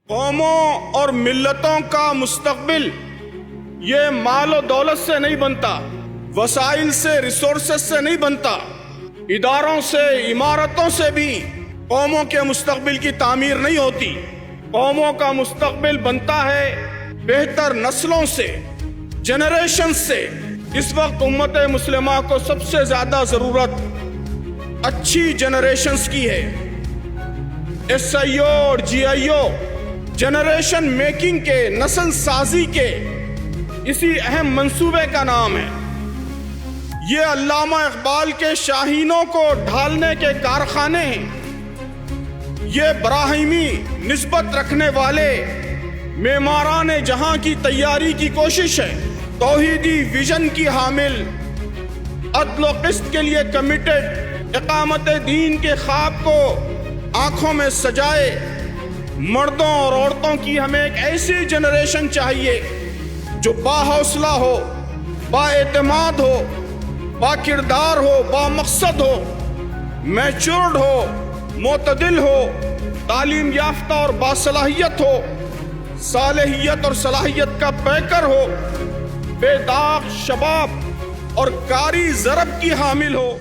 قوموں اور ملتوں کا مستقبل یہ مال و دولت سے نہیں بنتا، وسائل سے، ریسورسز سے نہیں بنتا، اداروں سے، عمارتوں سے بھی قوموں کے مستقبل کی تعمیر نہیں ہوتی۔ قوموں کا مستقبل بنتا ہے بہتر نسلوں سے، جنریشن سے۔ اس وقت امت مسلمہ کو سب سے زیادہ ضرورت اچھی جنریشنز کی ہے۔ ایس آئی او اور جی آئی او جنریشن میکنگ کے، نسل سازی کے اسی اہم منصوبے کا نام ہے۔ یہ علامہ اقبال کے شاہینوں کو ڈھالنے کے کارخانے ہیں۔ یہ براہیمی نسبت رکھنے والے معماران جہاں کی تیاری کی کوشش ہے۔ توحیدی ویژن کی حامل، عدل و قسط کے لیے کمیٹڈ، اقامت دین کے خواب کو آنکھوں میں سجائے مردوں اور عورتوں کی ہمیں ایک ایسی جنریشن چاہیے جو با حوصلہ ہو، با اعتماد ہو، با کردار ہو، با مقصد ہو، میچورڈ ہو، معتدل ہو، تعلیم یافتہ اور باصلاحیت ہو، صالحیت اور صلاحیت کا پیکر ہو، بے داغ شباب اور کاری ضرب کی حامل ہو۔